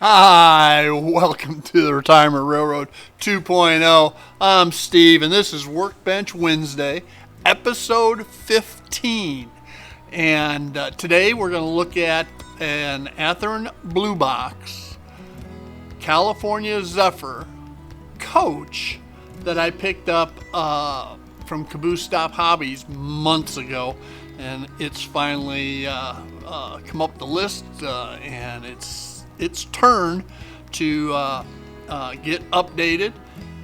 Hi, welcome to the Retirement Railroad 2.0. I'm Steve, and this is Workbench Wednesday, episode 15. And today we're going to look at an Athearn Bluebox California Zephyr coach that I picked up from Caboose Stop Hobbies months ago, and it's finally come up the list, and it's turn to get updated,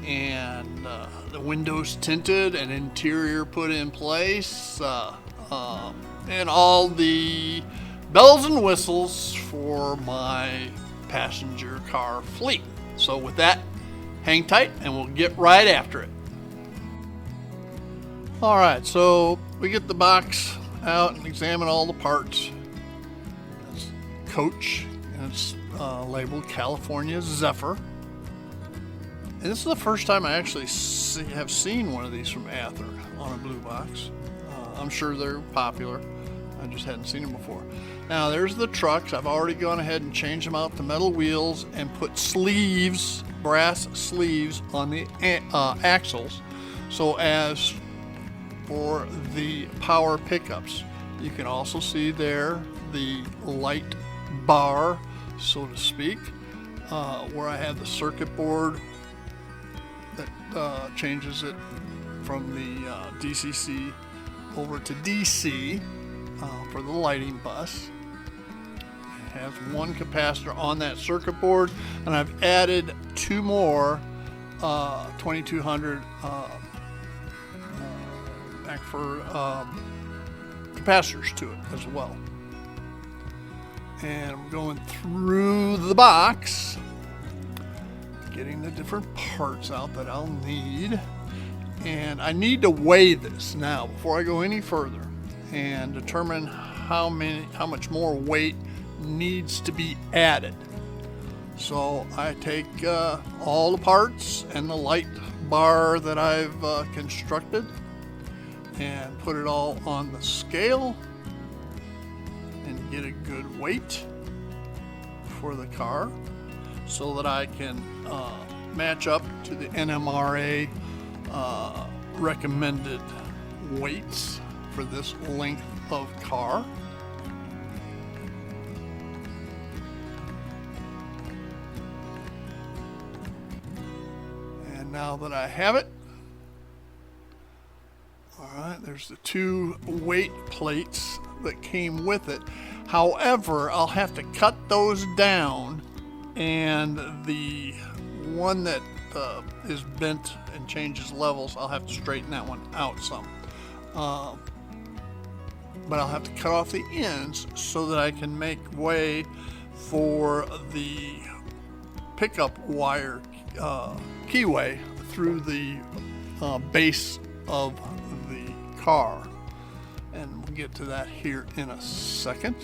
and the windows tinted and interior put in place, and all the bells and whistles for my passenger car fleet. So with that, hang tight and we'll get right after it. Alright, so we get the box out and examine all the parts. It's coach, and it's labeled California Zephyr. And this is the first time I actually have seen one of these from Athearn on a blue box. I'm sure they're popular. I just hadn't seen them before. Now there's the trucks. I've already gone ahead and changed them out to metal wheels and put sleeves, brass sleeves on the axles, so as for the power pickups. You can also see there the light bar, so to speak, where I have the circuit board that changes it from the DCC over to DC for the lighting bus. It has one capacitor on that circuit board, and I've added two more 2200 back for capacitors to it as well. And I'm going through the box, getting the different parts out that I'll need. And I need to weigh this now before I go any further and determine how much more weight needs to be added. So I take all the parts and the light bar that I've constructed and put it all on the scale and get a good weight for the car so that I can match up to the NMRA recommended weights for this length of car. And now that I have it, alright, there's the two weight plates that came with it. However, I'll have to cut those down, and the one that is bent and changes levels, I'll have to straighten that one out some. But I'll have to cut off the ends so that I can make way for the pickup wire keyway through the base of the car. And we'll get to that here in a second.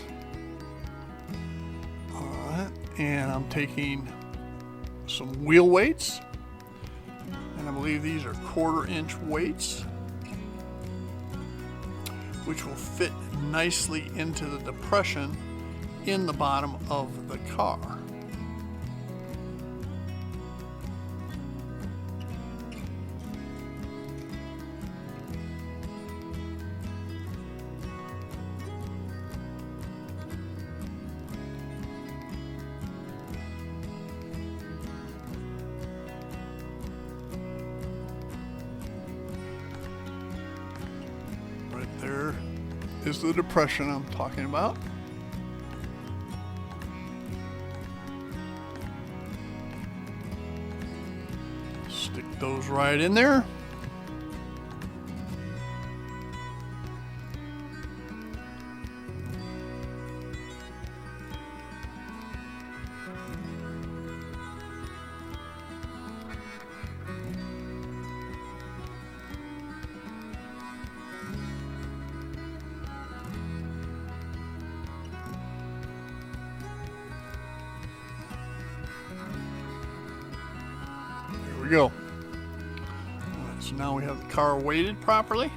Alright, and I'm taking some wheel weights, and I believe these are 1/4 inch weights, which will fit nicely into the depression in the bottom of the car. There is the depression I'm talking about. Stick those right in there. Go. Right, so now we have the car weighted properly.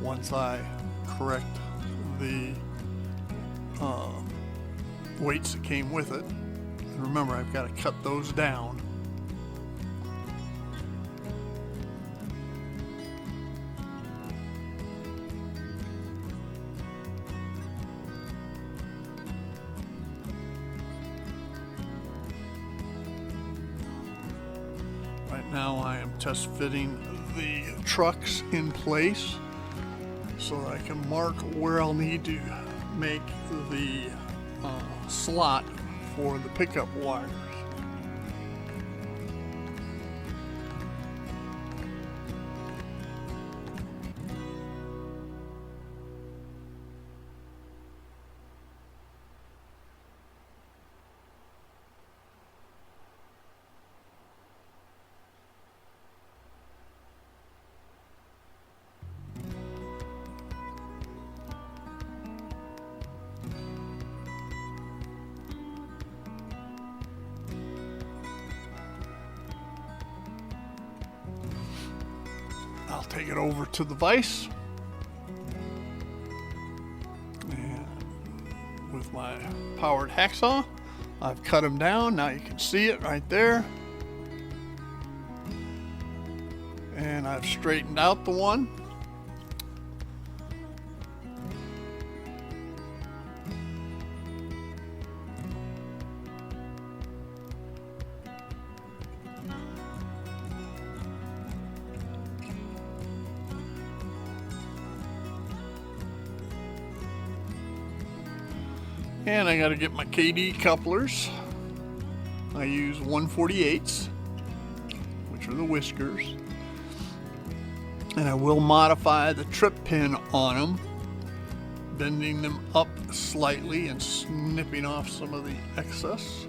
Once I correct the weights that came with it. And remember, I've got to cut those down. Right now I am test fitting the trucks in place so that I can mark where I'll need to make the slot for the pickup wires. I'll take it over to the vise, and with my powered hacksaw, I've cut them down. Now you can see it right there, and I've straightened out the one. And I got to get my KD couplers. I use 1/48, which are the whiskers. And I will modify the trip pin on them, bending them up slightly and snipping off some of the excess.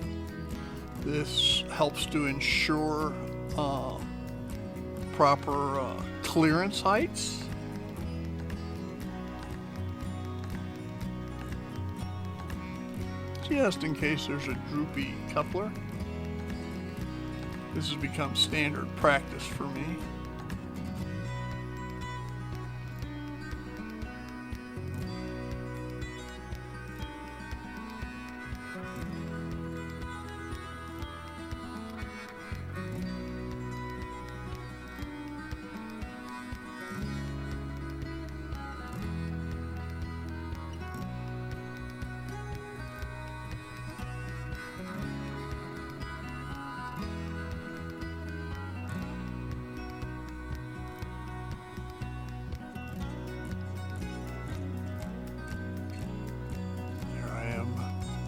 This helps to ensure proper clearance heights. Just in case there's a droopy coupler. This has become standard practice for me.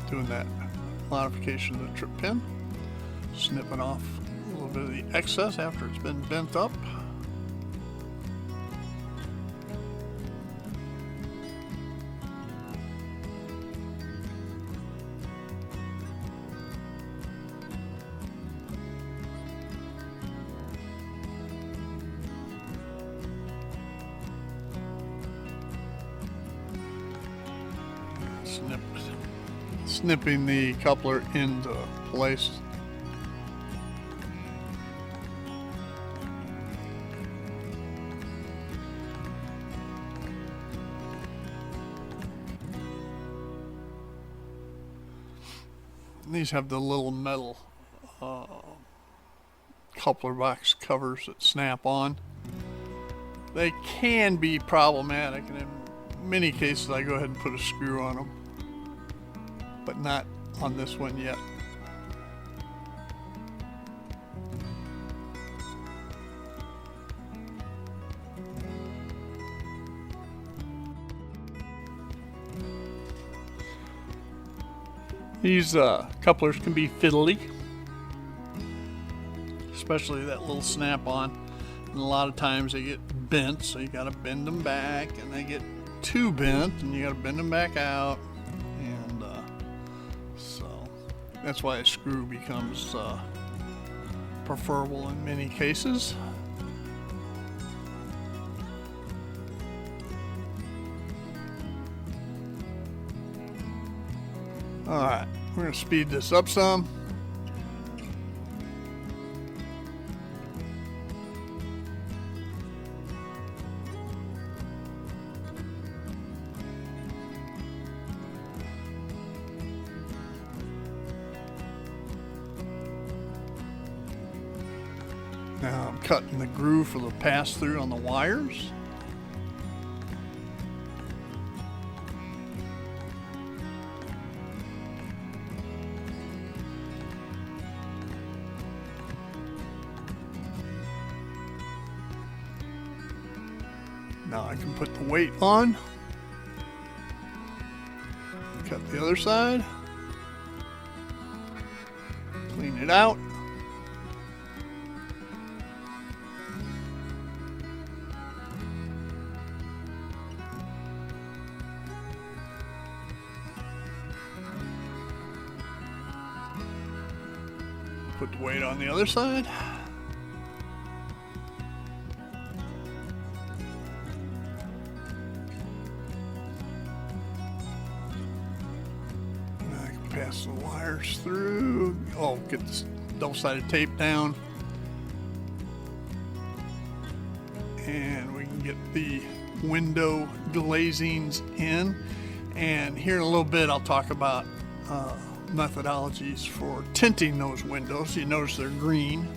Doing that modification of the trip pin, snipping off a little bit of the excess after it's been bent up. Snipping the coupler into place. These have the little metal coupler box covers that snap on. They can be problematic, and in many cases I go ahead and put a screw on them, but not on this one yet. These couplers can be fiddly, especially that little snap-on. And a lot of times they get bent, so you got to bend them back, and they get too bent, and you got to bend them back out. And so that's why a screw becomes preferable in many cases. Alright, we're going to speed this up some. Now I'm cutting the groove for the pass-through on the wires. Now I can put the weight on. Cut the other side. Clean it out. Put the weight on the other side. Now I can pass the wires through. Oh, get this double-sided tape down. And we can get the window glazings in. And here in a little bit I'll talk about methodologies for tinting those windows. You notice they're green.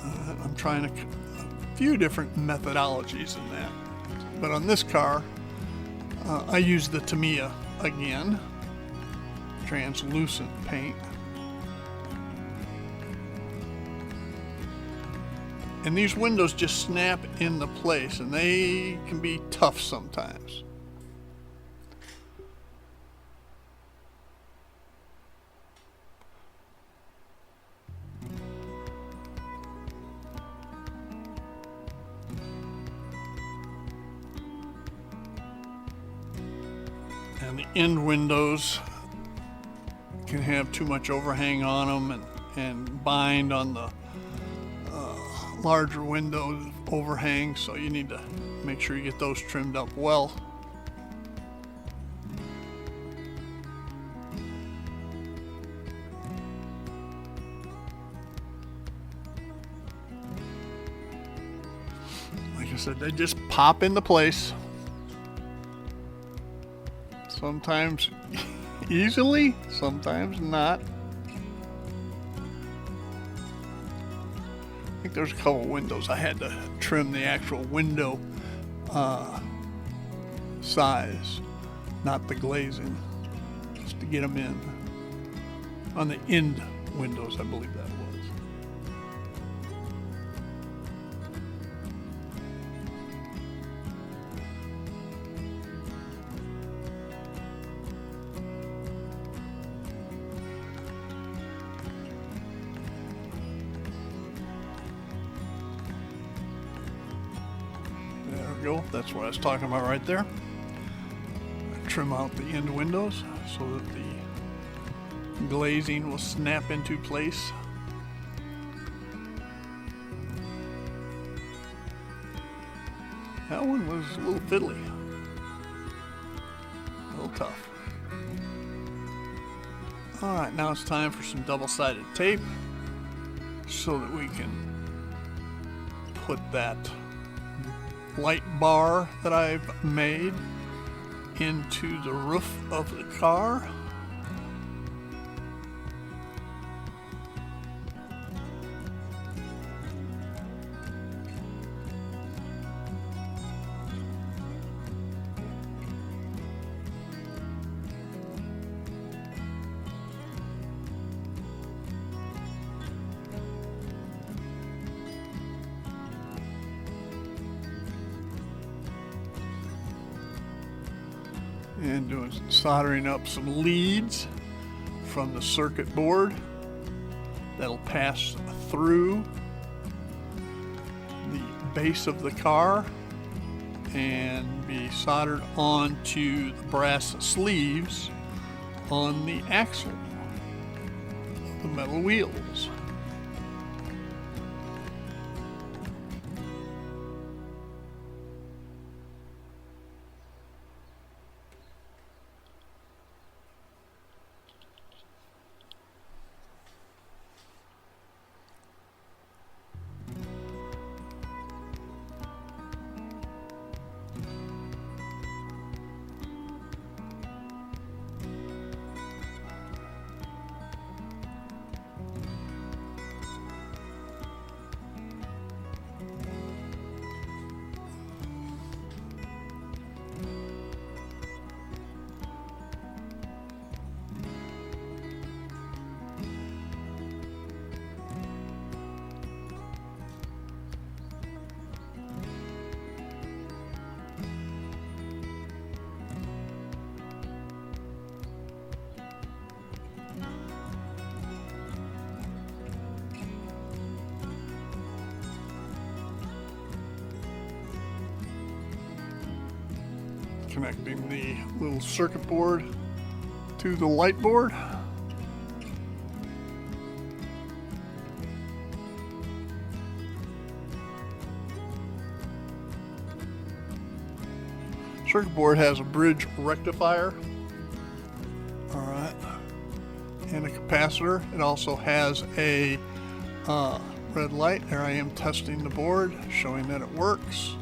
I'm trying a few different methodologies in that. But on this car, I use the Tamiya again, translucent paint. And these windows just snap into place, and they can be tough sometimes. And the end windows can have too much overhang on them and bind on the larger windows overhang, so you need to make sure you get those trimmed up well. Like I said, they just pop into place. Sometimes easily, sometimes not. I think there's a couple windows I had to trim the actual window size, not the glazing, just to get them in. On the end windows, I believe that was. Go. That's what I was talking about right there. Trim out the end windows so that the glazing will snap into place. That one was a little fiddly, a little tough. Alright, now it's time for some double-sided tape so that we can put that light bar that I've made into the roof of the car. And doing soldering up some leads from the circuit board that'll pass through the base of the car and be soldered onto the brass sleeves on the axle, the metal wheels. connecting the little circuit board to the light board. Circuit board has a bridge rectifier, alright, and a capacitor. It also has a red light. There I am testing the board, showing that it works.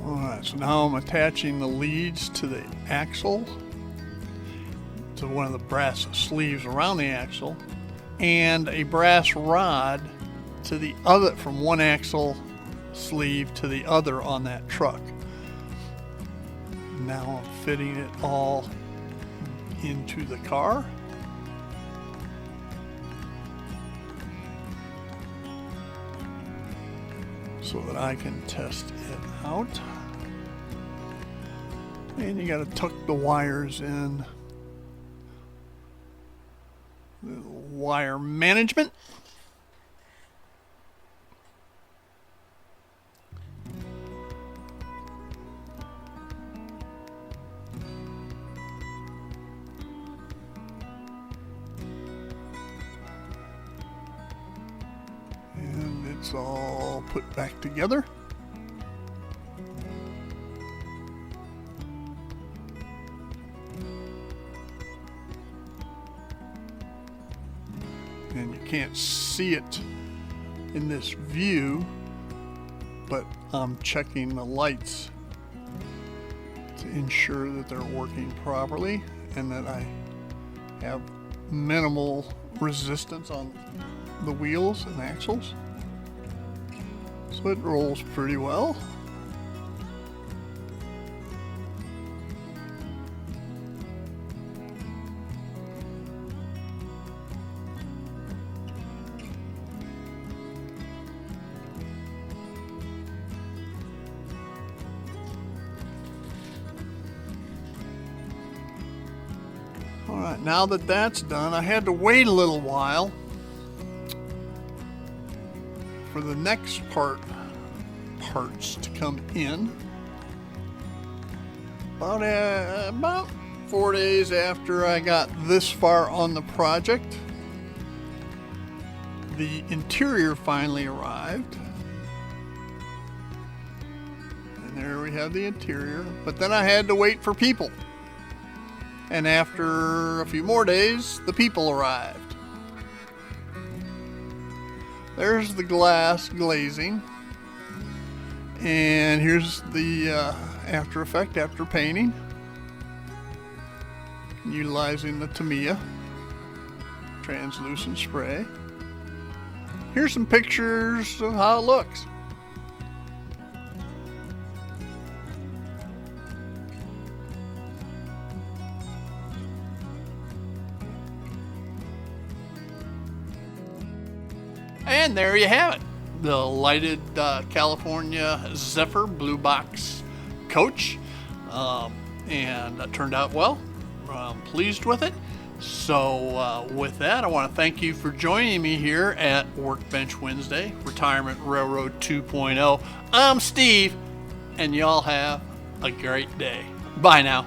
Alright, so now I'm attaching the leads to the axle, to one of the brass sleeves around the axle, and a brass rod to the other, from one axle sleeve to the other on that truck. Now I'm fitting it all into the car. So that I can test it out. And you got to tuck the wires in. The wire management. And it's all put back together. And you can't see it in this view, but I'm checking the lights to ensure that they're working properly and that I have minimal resistance on the wheels and axles. So it rolls pretty well. Alright, now that that's done, I had to wait a little while for the next parts to come in. About 4 days after I got this far on the project, the interior finally arrived. And there we have the interior, but then I had to wait for people. And after a few more days, the people arrived. There's the glass glazing. And here's the after effect after painting. Utilizing the Tamiya translucent spray. Here's some pictures of how it looks. And there you have it, the lighted California Zephyr Bluebox coach, and it turned out well. I'm pleased with it. So with that, I want to thank you for joining me here at Workbench Wednesday, Retirement Railroad 2.0. I'm Steve, and y'all have a great day. Bye now.